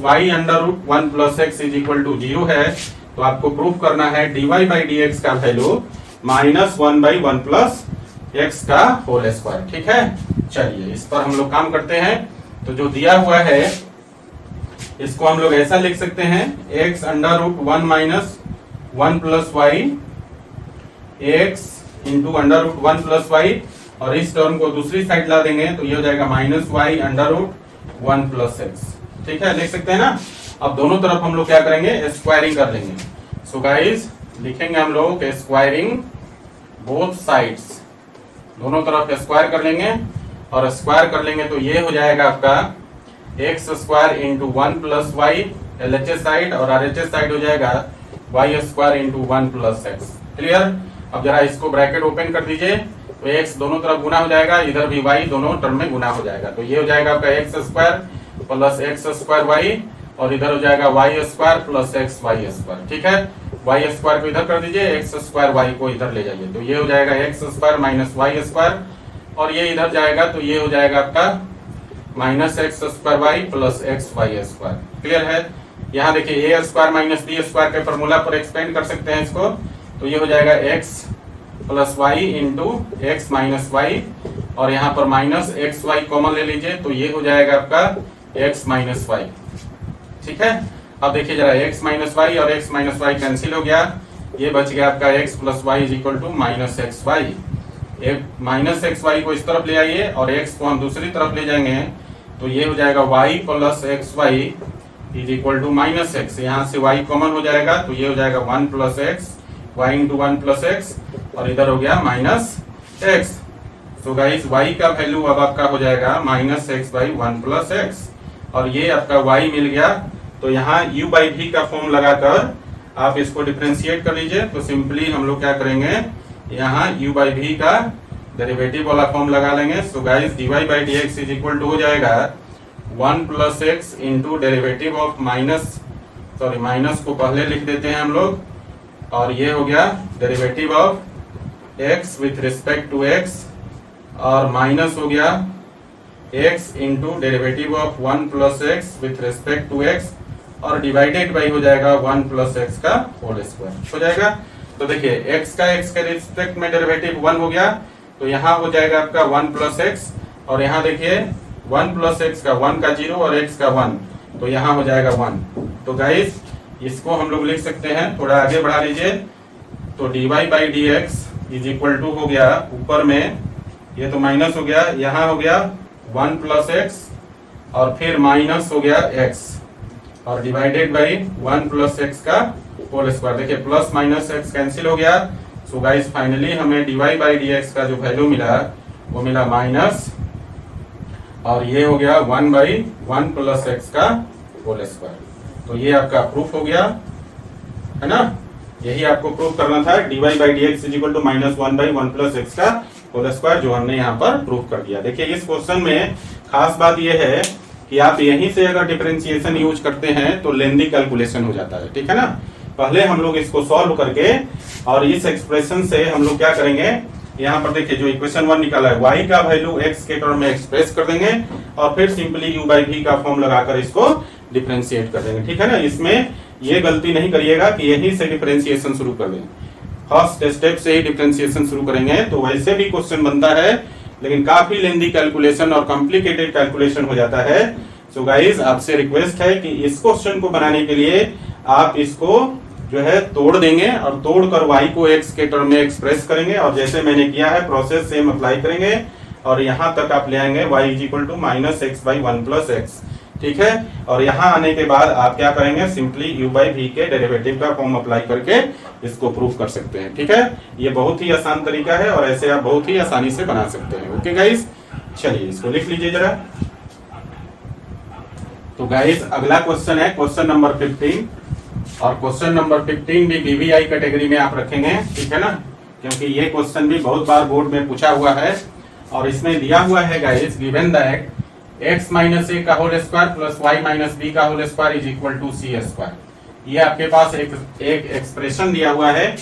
y under root 1 plus x is equal to 0 है, तो आपको प्रूफ करना है dy बाई डी एक्स का वैल्यू -1/1 प्लस एक्स का होल स्क्वायर। ठीक है, चलिए इस पर हम लोग काम करते हैं। तो जो दिया हुआ है इसको हम लोग ऐसा लिख सकते हैं, x under root 1 minus 1 plus y x into under root 1 plus y, और इस टर्म को दूसरी साइड ला देंगे तो ये हो जाएगा -y under root 1 plus x. ठीक है, लिख सकते हैं ना। अब दोनों तरफ हम लोग क्या करेंगे, स्क्वायरिंग कर लेंगे। सो गाइस लिखेंगे हम लोग स्क्वायरिंग बोथ साइड्स, दोनों तरफ स्क्वायर कर लेंगे, और स्क्वायर कर लेंगे तो ये हो जाएगा आपका x square into 1 plus y LHS side, और RHS साइड हो जाएगा y square into 1 plus x. Clear. अब जरा इसको ब्रैकेट ओपन कर दीजिए, तो x दोनों तरफ गुना हो जाएगा, इधर भी y दोनों टर्म में गुना हो जाएगा, तो ये हो जाएगा आपका x square plus x square y, और इधर हो जाएगा y square plus x y square. ठीक है, y स्क्वायर को इधर कर दीजिए, एक्स स्क्वायर y को इधर ले जाइए, तो ये हो जाएगा x square minus y square, और ये इधर जाएगा तो ये हो जाएगा आपका minus x square y plus x y square. Clear है। यहाँ देखिए a square minus b square के फॉर्मूला पर एक्सपेंड कर सकते हैं इसको, तो ये हो जाएगा x plus y into x minus y, और यहाँ पर माइनस एक्स वाई कॉमन ले लीजिए, तो ये हो जाएगा आपका x माइनस वाई। ठीक है, अब देखिए जरा x माइनस वाई और x माइनस वाई कैंसिल हो गया, ये बच गया आपका x plus y is equal to minus x y. Minus x y को इस तरफ ले आइए और x को हम दूसरी तरफ ले जाएंगे, तो ये हो जाएगा y plus x y is equal to minus x, यहाँ से y कॉमन हो जाएगा, तो ये हो जाएगा 1 plus x y into 1 plus x, और इधर हो गया minus x. So guys y का वैल्यू अब आपका हो जाएगा minus x by 1 plus x, और ये आपका y मिल गया। तो यहाँ u बाई भी का फॉर्म लगाकर आप इसको डिफरेंशिएट कर लीजिए, तो सिंपली हम लोग क्या करेंगे, यहाँ u बाई भी का डेरिवेटिव वाला फॉर्म लगा लेंगे। So guys dy by d x is equal to हो जाएगा 1 plus x into derivative of minus को पहले लिख देते हैं हम लोग, और ये हो गया derivative of x with respect to x, और माइनस हो गया x into derivative of 1 plus x with respect to x, और डिवाइडेड बाई हो जाएगा 1 प्लस एक्स का होल स्क्वायर हो जाएगा। तो देखिए x का x के रिस्पेक्ट में डेरिवेटिव 1 हो गया, तो यहाँ हो जाएगा आपका 1 प्लस एक्स, और यहाँ देखिए 1 प्लस एक्स का 1 का 0 और x का 1, तो यहाँ हो जाएगा 1। तो गाइस इसको हम लोग लिख सकते हैं, थोड़ा आगे बढ़ा लीजिए, तो dy by d x is equal to हो गया, ऊपर में ये तो माइनस हो गया, यहाँ हो गया 1 प्लस एक्स, और फिर माइनस हो गया x, और डिवाइडेड बाई 1 प्लस एक्स का होल स्क्वायर। देखिए प्लस माइनस एक्स कैंसिल हो गया। सो गाइस फाइनली हमें dy बाई डी एक्स का जो वैल्यू मिला वो मिला माइनस, और ये हो गया 1 बाई 1 प्लस एक्स का होल स्क्वायर। तो ये आपका प्रूफ हो गया है ना, यही आपको प्रूफ करना था, dy by d x is equal to minus 1 by 1 plus x का होल स्क्वायर, जो हमने यहाँ पर प्रूफ कर दिया। देखिए इस क्वेश्चन में खास बात यह है कि आप यहीं से अगर डिफरेंशिएशन यूज करते हैं तो लेंदी कैलकुलेशन हो जाता है। ठीक है ना, पहले हम लोग इसको सॉल्व करके और इस एक्सप्रेशन से हम लोग क्या करेंगे, यहाँ पर देखिए जो इक्वेशन 1 निकाला है y का वैल्यू x के टर्म में एक्सप्रेस कर देंगे, और फिर सिंपली u बाई v का फॉर्म लगाकर इसको डिफरेंशिएट कर देंगे। ठीक है ना, इसमें ये गलती नहीं करिएगा कि यहीं से डिफरेंशिएशन शुरू कर दें, फर्स्ट स्टेप से ही डिफरेंशिएशन शुरू करेंगे तो वैसे भी क्वेश्चन बनता है, लेकिन काफी लेंदी कैलकुलेशन और कॉम्प्लिकेटेड कैलकुलेशन हो जाता है। सो गाइस आपसे रिक्वेस्ट है कि इस क्वेश्चन को बनाने के लिए आप इसको जो है तोड़ देंगे, और तोड़कर y को x के टर्म में एक्सप्रेस करेंगे, और जैसे मैंने किया है प्रोसेस सेम अप्लाई करेंगे, और यहाँ तक आप ले आएंगे y is equal to minus x by 1 plus x. ठीक है, और यहाँ आने के बाद आप क्या करेंगे, सिंपली u बाई v के डेरिवेटिव का फॉर्म अप्लाई करके इसको प्रूव कर सकते हैं। ठीक है, ये बहुत ही आसान तरीका है, और ऐसे आप बहुत ही आसानी से बना सकते हैं। ओके गाइस, चलिए इसको लिख लीजिए जरा। तो गाइस अगला क्वेश्चन है क्वेश्चन नंबर 15, और क्वेश्चन नंबर 15 भी BVI कैटेगरी में आप रखेंगे। ठीक है ना, क्योंकि ये क्वेश्चन भी बहुत बार बोर्ड में पूछा हुआ है, और इसमें दिया हुआ है guys given that x minus a का whole square plus y minus b का whole square is equal to c square. ये आपके पास एक एक्सप्रेशन दिया हुआ है,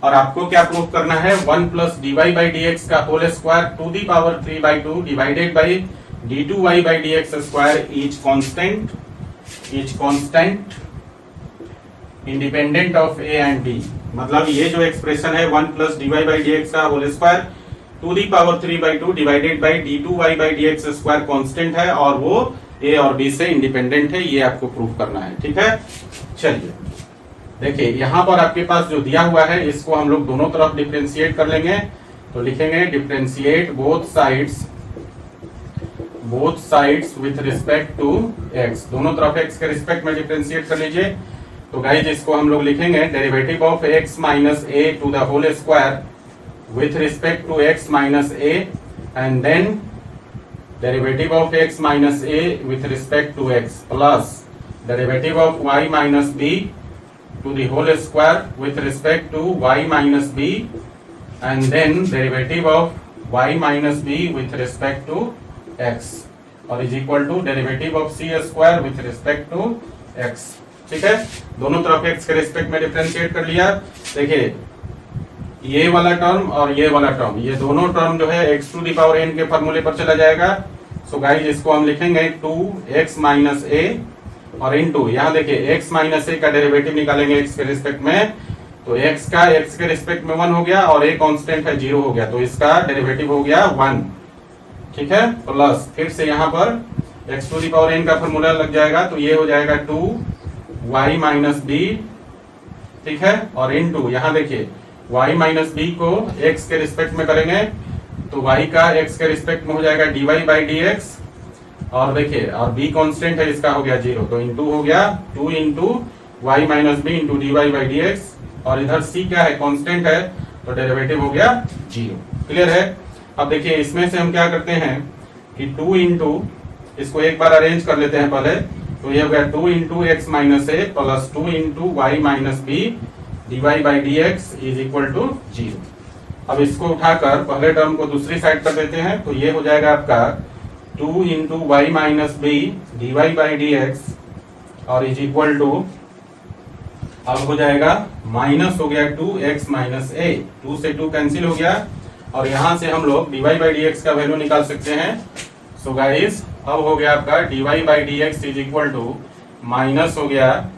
और आपको क्या प्रूव करना है, 1 plus dy by d x का whole square to the power 3/2 divided by d2y by d x square is constant independent of a and b। मतलब ये जो एक्सप्रेशन है 1 plus dy by d x का whole square to the power 3/2 divided by d2y by d x square constant है और वो a और b से इंडिपेंडेंट है, ये आपको प्रूव करना है। ठीक है, चलिए देखिए यहाँ पर आपके पास जो दिया हुआ है इसको हम लोग दोनों तरफ डिफरेंशिएट कर लेंगे। तो लिखेंगे differentiate both sides with respect to x, दोनों तरफ x के रिस्पेक्ट में डिफरेंशिएट कर लीजिए। तो गाइस इसको हम लोग लिखेंगे derivative of x minus a to the whole square with respect to x minus a and then derivative of x minus a with respect to x plus derivative of y minus b to the whole square with respect to y minus b and then derivative of y minus b with respect to x और is equal to derivative of c square with respect to x। ठीक है, दोनों तरफ x के respect में differentiate कर लिया। देखिए ये वाला टर्म और ये वाला टर्म, ये दोनों टर्म जो है x to the power n के फॉर्मूले पर चला जाएगा। सो गाइस इसको हम लिखेंगे 2x माइनस a और इनटू यहाँ देखिए x माइनस a का डेरिवेटिव निकालेंगे x के रिस्पेक्ट में, तो x का x के रिस्पेक्ट में 1 हो गया और a कांस्टेंट है 0 हो गया, तो इसका डेरिवेटिव हो गया 1। ठीक है, प्लस फिर से यहाँ पर x to the power n का फॉर्मूला लग जाएगा, तो ये हो जाएगा 2y माइनस b। ठीक है, और इनटू यहाँ देखिए y माइनस b को x के रिस्पेक्ट में करेंगे तो y का x के रिस्पेक्ट में हो जाएगा dy बाई डी एक्स और देखिए और b कांस्टेंट है इसका हो गया 0, तो इंटू हो गया 2 into y minus b into d y by d x और इधर c क्या है कांस्टेंट है, तो डेरिवेटिव हो गया 0। क्लियर है। अब देखिए इसमें से हम क्या करते हैं कि 2 इंटू, इसको एक बार अरेंज कर लेते हैं पहले, तो ये हो गया 2 into x minus a plus 2 into y minus b d y by d x is equal to 0। अब इसको उठाकर पहले टर्म को दूसरी साइड कर देते हैं, तो ये हो जाएगा आपका 2 into y minus b d y by d x और इज इक्वल टू, अब हो जाएगा माइनस हो गया 2x माइनस ए, 2 से 2 कैंसिल हो गया और यहां से हम लोग dy बाई डी एक्स का वैल्यू निकाल सकते हैं। सो गाइस अब हो गया आपका dy by d x is equal to minus हो गया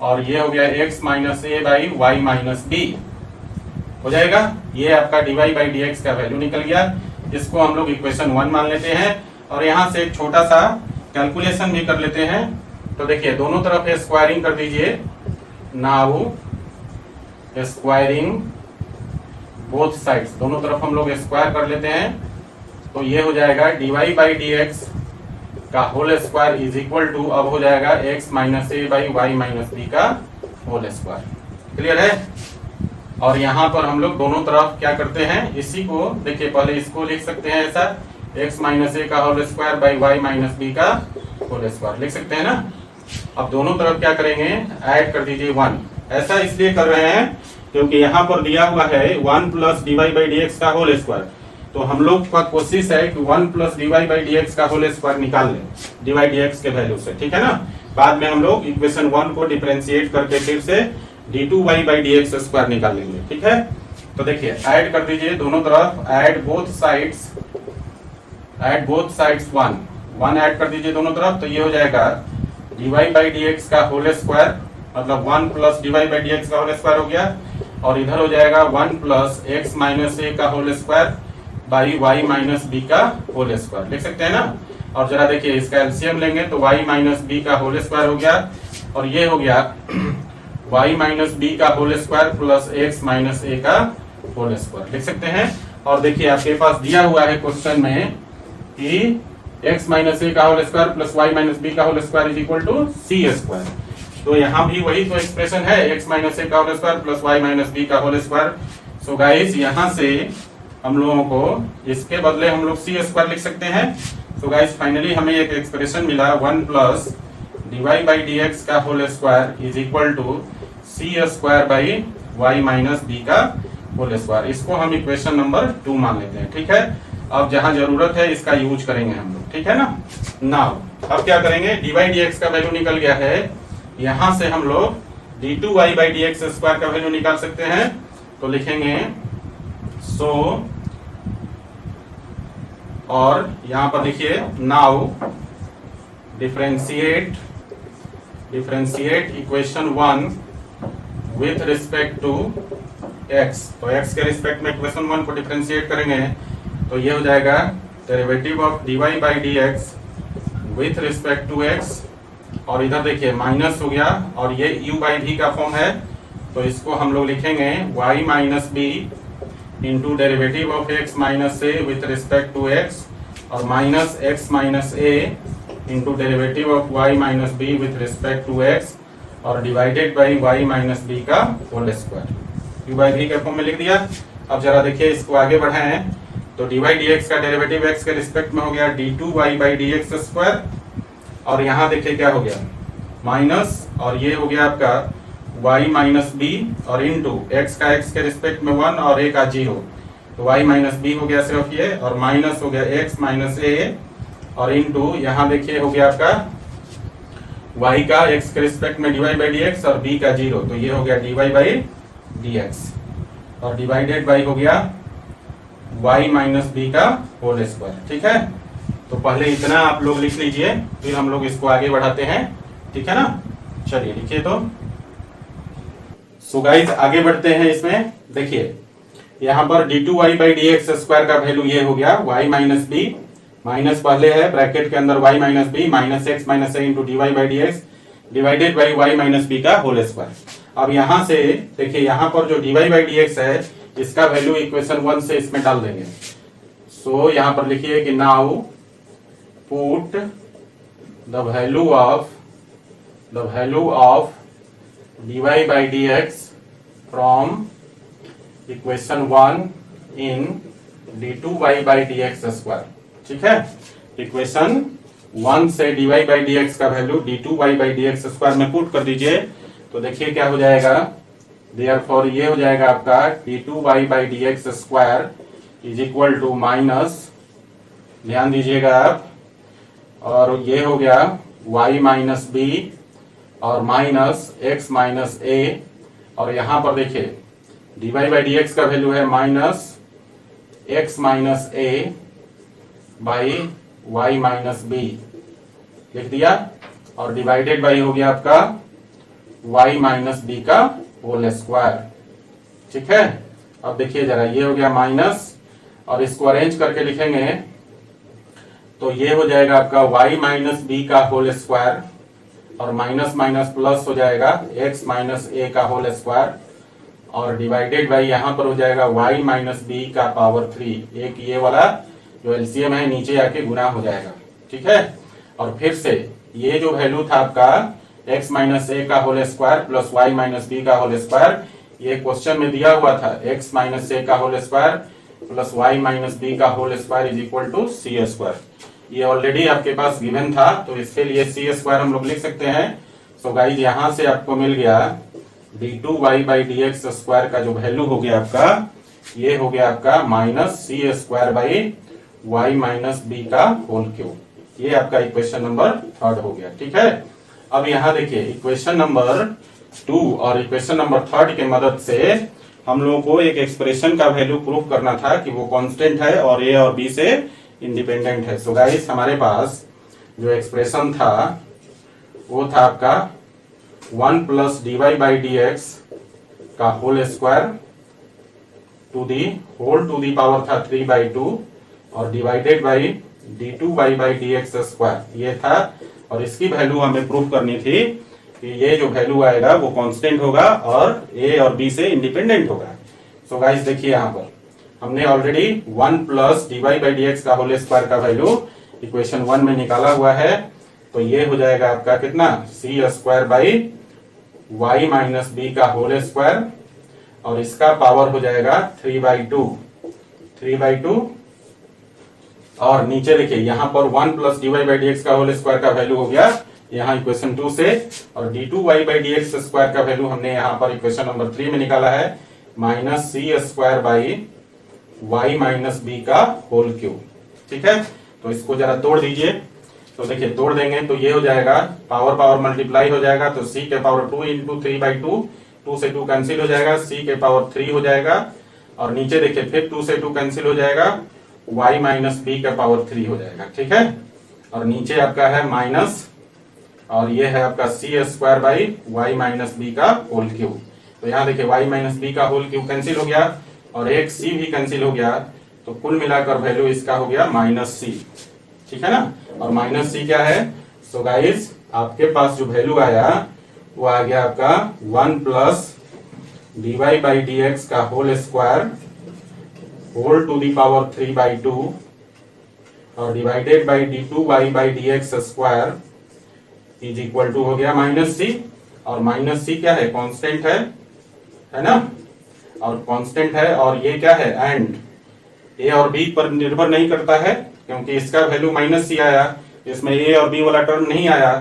और ये हो गया x minus a by y minus b हो जाएगा। ये आपका dy बाई डी एक्स का वैल्यू निकल गया, इसको हम लोग इक्वेशन 1 मान लेते हैं और यहाँ से एक छोटा सा कैलकुलेशन भी कर लेते हैं। तो देखिए दोनों तरफ स्क्वायरिंग कर दीजिए, नाउ स्क्वायरिंग बोथ साइड्स, दोनों तरफ हम लोग स्क्वायर कर लेते हैं, तो ये हो जाएगा dy बाई डी एक्स का whole square is equal to, अब हो जाएगा x minus a by y minus b का होल स्क्वायर। क्लियर है। और यहाँ पर हम लोग दोनों तरफ क्या करते हैं, इसी को देखिए पहले इसको लिख सकते हैं ऐसा, x माइनस ए का whole square by y minus b का होल स्क्वायर लिख सकते हैं ना। अब दोनों तरफ क्या करेंगे, ऐड कर दीजिए 1। ऐसा इसलिए कर रहे हैं क्योंकि यहाँ पर दिया हुआ है 1 plus d y by d x का होल स्क्वायर, तो हम लोग का कोशिश है कि 1 plus d y by d x का होल स्क्वायर निकाल लें डी वाई डी एक्स के वैल्यू से। ठीक है ना, बाद में हम लोग इक्वेशन 1 को डिफरेंशिएट करके फिर से d2y by d x square निकाल लेंगे। ठीक है, तो देखिए ऐड कर दीजिए दोनों तरफ, ऐड बोथ साइड्स 1 ऐड कर दीजिए दोनों तरफ, तो ये हो जाएगा dy बाई डी एक्स का होल स्क्वायर, मतलब 1 plus dy by d x का होल स्क्वायर हो गया और इधर हो जाएगा 1 प्लस x माइनस ए का whole square by y minus b का होल स्क्वायर लिख सकते हैं ना। और जरा देखिए इसका एलसीएम लेंगे तो y माइनस बी का होल स्क्वायर हो गया और ये हो गया y माइनस बी का whole square plus x minus a का होल स्क्वायर लिख सकते हैं। और देखिए आपके पास दिया हुआ है क्वेश्चन में कि x माइनस ए का whole square plus y minus b का whole square is equal to c square, तो यहाँ भी वही तो एक्सप्रेशन है x माइनस ए का whole square plus y minus b का होल स्क्वायर। सो गाइस यहाँ से हम लोगों को इसके बदले हम लोग सी स्क्वायर लिख सकते हैं। सो गाइस फाइनली हमें एक एक्सप्रेशन मिला 1 plus d y by d x का whole square is equal to c square by y minus b का होल स्क्वायर। इसको हम इक्वेशन नंबर 2 मान लेते हैं। ठीक है, अब जहां जरूरत है इसका यूज करेंगे हम लोग। ठीक है ना। नाउ अब क्या करेंगे, डी वाई डी एक्स का वैल्यू निकल गया है, यहां से हम लोग d2y by d x square का वैल्यू निकाल सकते हैं। तो लिखेंगे सो, और यहां पर देखिए now differentiate equation 1 with respect to x। तो x के रिस्पेक्ट में इक्वेशन 1 को डिफरेंशिएट करेंगे तो ये हो जाएगा derivative of dy by dx with respect to x, और इधर देखिए माइनस हो गया और ये u बाई v का फॉर्म है, तो इसको हम लोग लिखेंगे y minus b into derivative of x minus a with respect to x, और minus x minus a into derivative of y minus b with respect to x, और divided by y minus b का whole square. u by v के form में लिख दिया। अब जरा देखिए इसको आगे बढ़ाएं तो dy dx का डेरिवेटिव x के रिस्पेक्ट में हो गया d2y बाई dx स्क्वायर, और यहाँ देखिए क्या हो गया माइनस, और ये हो गया आपका y माइनस बी और इंटू x का x के रिस्पेक्ट में 1 और a का 0, तो y माइनस बी हो गया सिर्फ ये, और माइनस हो गया x माइनस ए, और इंटू यहाँ देखिए हो गया आपका y का x के रिस्पेक्ट में dy बाई dx और b का 0, तो ये हो गया dy बाई dx, और डिवाइडेड बाई हो गया y माइनस बी का होल स्क्वायर। ठीक है, तो पहले इतना आप लोग लिख लीजिए, फिर हम लोग इसको आगे बढ़ाते हैं। ठीक है ना, चलिए लिखिए। तो सो गाइस आगे बढ़ते हैं। इसमें देखिए यहाँ पर d2y बाई dx स्क्वायर का वैल्यू ये हो गया y माइनस बी, माइनस पहले है ब्रैकेट के अंदर y minus b minus x minus a into d y by d x divided by y minus b का होल स्क्वायर। अब यहाँ से देखिए यहाँ पर जो dy बाई डी एक्स है इसका वैल्यू इक्वेशन 1 से इसमें डाल देंगे। सो यहाँ पर लिखिए कि now put the value of dy by d x from equation 1 in d2y by d x square. ठीक है, इक्वेशन 1 से dy बाई डी एक्स का value d2y by d x square में पुट कर दीजिए, तो देखिए क्या हो जाएगा, देयरफॉर ये हो जाएगा आपका d2y by d x square is equal to minus, ध्यान दीजिएगा आप, और ये हो गया y माइनस बी और माइनस x माइनस ए, और यहां पर देखिए dy बाई डी एक्स का वैल्यू है minus x minus a by y minus b, लिख दिया, और डिवाइडेड बाई हो गया आपका y माइनस बी का होल स्क्वायर। ठीक है, अब देखिए जरा ये हो गया माइनस, और इसको अरेंज करके लिखेंगे तो ये हो जाएगा आपका y माइनस बी का होल स्क्वायर, और माइनस माइनस प्लस हो जाएगा x माइनस ए का होल स्क्वायर, और डिवाइडेड बाई यहाँ पर हो जाएगा y माइनस बी का पावर 3, एक ये वाला जो एलसीएम है नीचे आके गुना हो जाएगा। ठीक है, और फिर से ये जो वैल्यू था आपका x माइनस ए का whole square plus y minus b का होल स्क्वायर, ये क्वेश्चन में दिया हुआ था x माइनस ए का whole square plus y minus b का whole square is equal to c square. ये ऑलरेडी आपके पास गिवन था, तो इसके लिए सी स्क्वायर हम लोग लिख सकते हैं। सो गाइस यहां से आपको मिल गया d2y by d x square का जो वैल्यू हो गया आपका, ये हो गया आपका minus c square by y minus b का होल क्यूब। ये आपका इक्वेशन नंबर 3 हो गया। ठीक है, अब यहाँ देखिए इक्वेशन नंबर 2 और इक्वेशन नंबर 3 के मदद से हम लोगों को एक एक्सप्रेशन का वैल्यू प्रूफ करना था कि वो कांस्टेंट है और a और b से इंडिपेंडेंट है। सो गाइस हमारे पास जो एक्सप्रेशन था वो था आपका 1 plus dy by d x का whole square to the power था 3/2 और divided by d2y by d x square ये था, और इसकी वैल्यू हमें प्रूफ करनी थी कि ये जो वैल्यू आएगा वो कांस्टेंट होगा और a और b से इंडिपेंडेंट होगा। सो गाइस देखिए यहाँ पर हमने already 1 plus dy by d x का होल स्क्वायर का वैल्यू इक्वेशन 1 में निकाला हुआ है, तो ये हो जाएगा आपका कितना c square by y minus b का होल स्क्वायर, और इसका पावर हो जाएगा 3/2 और नीचे देखिए यहाँ पर 1 plus dy by d x का होल स्क्वायर का वैल्यू हो गया यहाँ इक्वेशन 2 से, और d2y by d x square का वैल्यू हमने यहाँ पर इक्वेशन नंबर 3 में निकाला है minus c square by y minus b का होल क्यूब। ठीक है, तो इसको जरा तोड़ दीजिए, तो देखिए तोड़ देंगे तो ये हो जाएगा पावर पावर मल्टीप्लाई हो जाएगा, तो c के पावर 2 इंटू 3/2 2 से 2 कैंसिल हो जाएगा, c के पावर 3 हो जाएगा, और नीचे देखिए फिर 2 से 2 कैंसिल हो जाएगा, y माइनस बी का पावर 3 हो जाएगा। ठीक है, और नीचे आपका है माइनस, और ये है आपका c square by y minus b का होल क्यूब। तो यहाँ देखिए y माइनस बी का होल क्यूब कैंसिल हो गया और एक c भी कैंसिल हो गया, तो कुल मिलाकर वैल्यू इसका हो गया माइनस सी। ठीक है ना, और माइनस सी क्या है? सो गाइस आपके पास जो वैल्यू आया वो आ गया आपका 1 plus d y by d x का whole square whole to the power 3/2 और divided by d two y by d x square is equal to हो गया माइनस सी। और माइनस सी क्या है? कांस्टेंट है ना, और कांस्टेंट है, और ये क्या है? एंड ए और बी पर निर्भर नहीं करता है क्योंकि इसका वैल्यू माइनस सी आया, इसमें ए और बी वाला टर्म नहीं आया,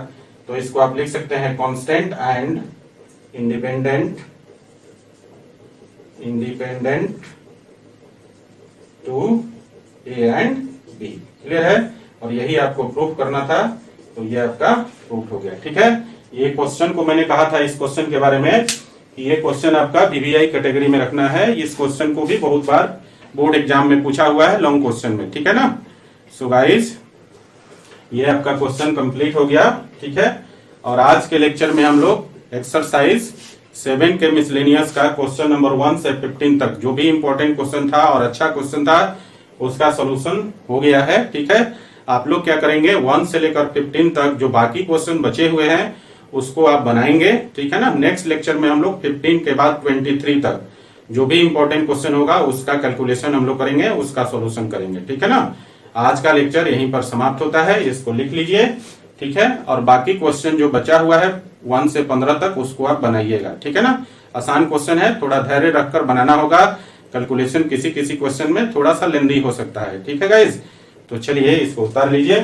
तो इसको आप लिख सकते हैं constant and independent to a and b. Clear है? और यही आपको प्रूफ करना था, तो ये आपका प्रूफ हो गया। ठीक है, ये क्वेश्चन को मैंने कहा था इस क्वेश्चन के बारे में कि ये क्वेश्चन आपका बीबीआई कैटेगरी में रखना है। इस क्वेश्चन को भी बहुत बार बोर्ड एग्जाम में पूछा हुआ है लॉन्ग क्वेश्चन में। ठीक है ना, सो गाइस ये आपका क्वेश्चन कंप्लीट हो गया। ठीक है, और आज के लेक्चर में हम लोग एक्सरसाइज 7 के मिसलेनियस का क्वेश्चन नंबर 1 से 15 तक जो भी इंपॉर्टेंट क्वेश्चन था और अच्छा क्वेश्चन था उसका सोल्यूशन हो गया है। ठीक है, आप लोग क्या करेंगे 1 से लेकर 15 तक जो बाकी क्वेश्चन बचे हुए हैं उसको आप बनाएंगे। ठीक है ना, नेक्स्ट लेक्चर में हम लोग 15 के बाद 23 तक जो भी इंपॉर्टेंट क्वेश्चन होगा उसका कैलकुलेशन हम लोग करेंगे, उसका सोल्यूशन करेंगे। ठीक है ना, आज का लेक्चर यहीं पर समाप्त होता है, इसको लिख लीजिए। ठीक है, और बाकी क्वेश्चन जो बचा हुआ है 1 से 15 तक उसको आप बनाइएगा। ठीक है ना, आसान क्वेश्चन है, थोड़ा धैर्य रखकर बनाना होगा। कैलकुलेशन किसी किसी क्वेश्चन में थोड़ा सा लेंदी हो सकता है। ठीक है गाइज, तो चलिए इसको उतार लीजिए।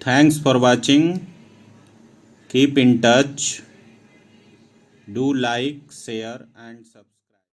Thanks for watching, keep in touch, do like, share and subscribe.